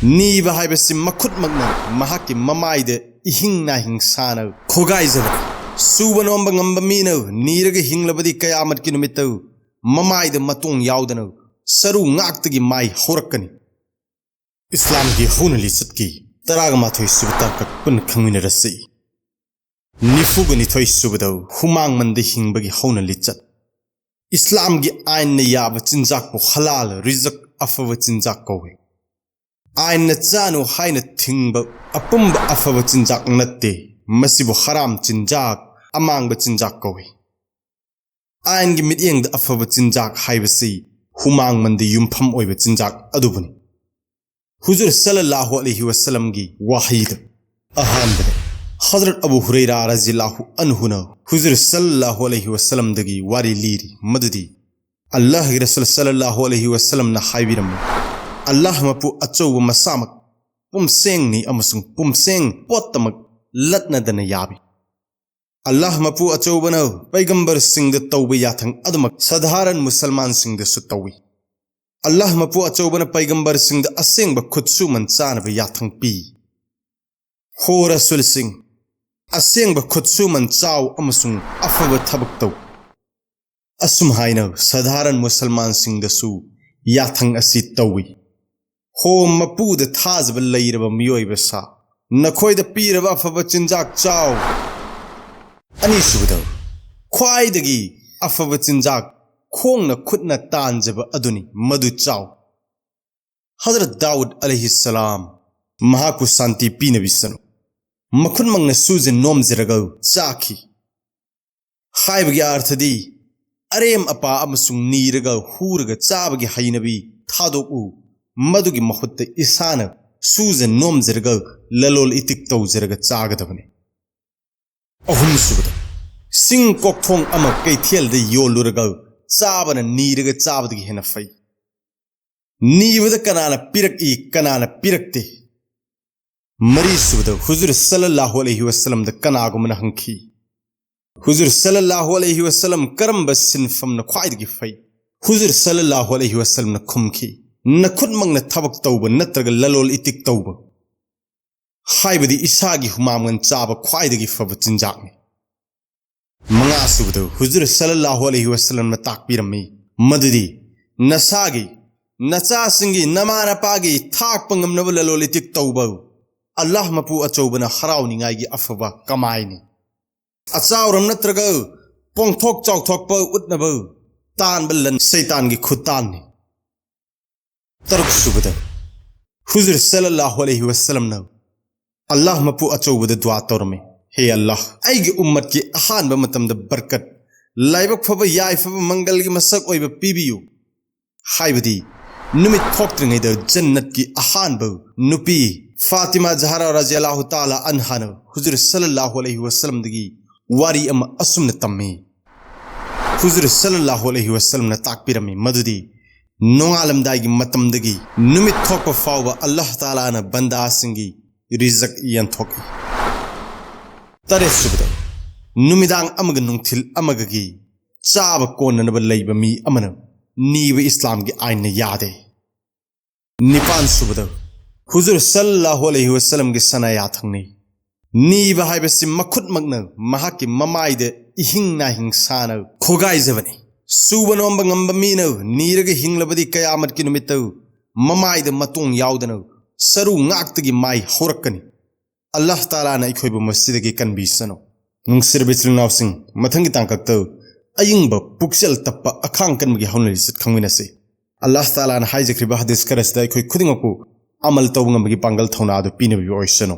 नीबा हाइबसि मखुतमकना महाकी ममाइदे इहिंगना हिंसाना खोगाइजबा सुबा नोंबा ngamba मीना नीरगे हिंगलबदि कयामत की नुमित्तु ममाइदे मतोंग याउदना सरू ngakतगी माई होरकनी इस्लामगी हौना लिचत की तरागमाथोय सुबता का पुन खंगमिनरसि निफुगनिथोय सुबदौ हुमांगमल्दा हिंगबगी हौना लिचत इस्लामगी आइन ने याबा चिंजाकपो हलाल रिजक अफब चिंजाक कौवे आइन न चानु हाइन थिंगबा अपुंबा अफब चिंजाक नत्ते मसिबो हराम चिंजाक अमांगबा चिंजाक कौवे आइन गी मित्येंग द अफब चिंजाक हाइबसि हुमांगमल्दा युमफम ओइबा चिंजाक अदुबनि हुजूर सल्लल्लाहु अलैहि वसल्लम की वाहिद अहानबने हजरत अबू हुरैरा रज़ियल्लाहु अन्हु न हुजूर सल्लल्लाहु अलैहि वसल्लम दगी वारी लीरी मददी अल्लाह के रसूल सल्लल्लाहु अलैहि वसल्लम न हाइबिरम अल्लाह मपु अचौब मसामक पुमसेंग नि अमसुंग पुमसेंग पोतमक लतनदन याबि अल्लाह मपु अचौब न पैगंबर सिंह द तौबे याथंग अदमक साधारण मुसलमान सिंह द सुतौवी अल्लाह मपु अचौबन पैगंबर सिंह द असेंग खुदसु मनचान याथंग पी हो रसूल सिंह असेंग खुदसु मनचाव अमसुंग अफब थबक तौ असुम हाइना साधारण मुसलमान सिंह दसु याथंग असि तौवी हो मपु द थाजब लैरब मियोइब सा नखोइद पीरब अफब चिंजाक चाव अनिसुबदौ ख्वाइदगी अफब चिंजाक खोंगना खुदना तांजब अदुनी मधु चाव हजरत दाऊद अलैहिस्सलाम महाकु शांति पीनबिसनु मखुन मंगना सूजे नोमजरगौ चाखी हाइबगी अर्थदी अरेम अपा अमसुंग नीरगा हुरगा चाबगी हाइनबी थादोकु मधुगी महुत्त इसाना सूजे नोमजरगौ ललोल इतिक तौजरगा चागदबने अहुम सुबदा सिंग कोक्थोंग अमा कैथेलदे योलुरगौ चाबना नीरगा चाबदगी हेना फै नीबद कनाना पिरक कनाना पिरकते मरी सुबद हुजूर सल्लल्लाहु अलैहि वसल्लम द कनागुमन हंखी हुजूर सल्लल्लाहु अलैहि वसल्लम करम सिनफम न ख्वाइदगी फै हुजूर सल्लल्लाहु अलैहि वसल्लम न खुमखी न खुदमंग न थबक तौब नत्रग ललोल इतिक तौब हाइबदी इसागी हुमामन चाब ख्वाइदगी फब चिंजाकने मंगा सुबद हुजूर सल्लल्लाहु अलैहि वसल्लम न ताकपीरमी मददी नसागी नचा सिंगी नमाना पागी थाक पंगमनब ललोल इतिक तौब अल्लाह मपु अचौबना हराउनिंगाई अफबा कमाइनी अचाउरम नत्रग पोंथोक चाउथोक उतनब तानबलन शैतान की खुताननी तरुक सुबद हुजूर सल्लल्लाहु अलैहि वसल्लम न अल्लाह मपु अचौबद दुआ तौरमे हे अल्लाह आइगे उम्मत की अहानब मतमद बरकत लाइबक फब याइफब मंगल की मसक ओइब पीबियु हाइबदी नुमित थोक्त्रिंगैद जन्नत की अहानब नुपी फातिमा जहरा रज़ियल्लाहु ताला अन्हा न हुजूर सल्लल्लाहु अलैहि वसल्लम दगी वारी अम असुमन तम्मे हुजूर सल्लल्लाहु अलैहि वसल्लम न ताकपीरमी मदुदी नोंगालमदाई मतमदगी नुमित थोक फाव अल्लाह ताला न बंदा सिंगी रिजक यंथोकी तरे सुबद नुमिदांग अमग नुंथिल अमगगी चाब कोननब लैब मी अमन नीब इस्लाम की आइन ने यादे निपान सुबद हुजूर सल्लल्लाहु अलैहि वसल्लम की सना याथंगनी नीब हाइबसि मखुतमकन महाकी ममाइदे इहिंगना हिंसाना खोगाइजबने सुबा नोंबा ngamba मीना नीरगे हिंगलबदि कयामत की नुमित्तु ममाइदे मतोंग याउदना सरू ngakतगी माई होरकनी अल्लाह ताला ना इखोइबु मस्जिदगी कनबिसनो नुंसिरबिचलनावसिंग मथंगी तांकक्तौ अयिंग पुक्सेल तप्पा अखांग कनमगी हौना लिचत खंगमिनसे अल्लाह ताला ना हाइजख्रिबा हदीस करसदा इखोइ खुदिंगकु अमल तौंगमगी पांगल थौना अदु पीनबि ओइसनो।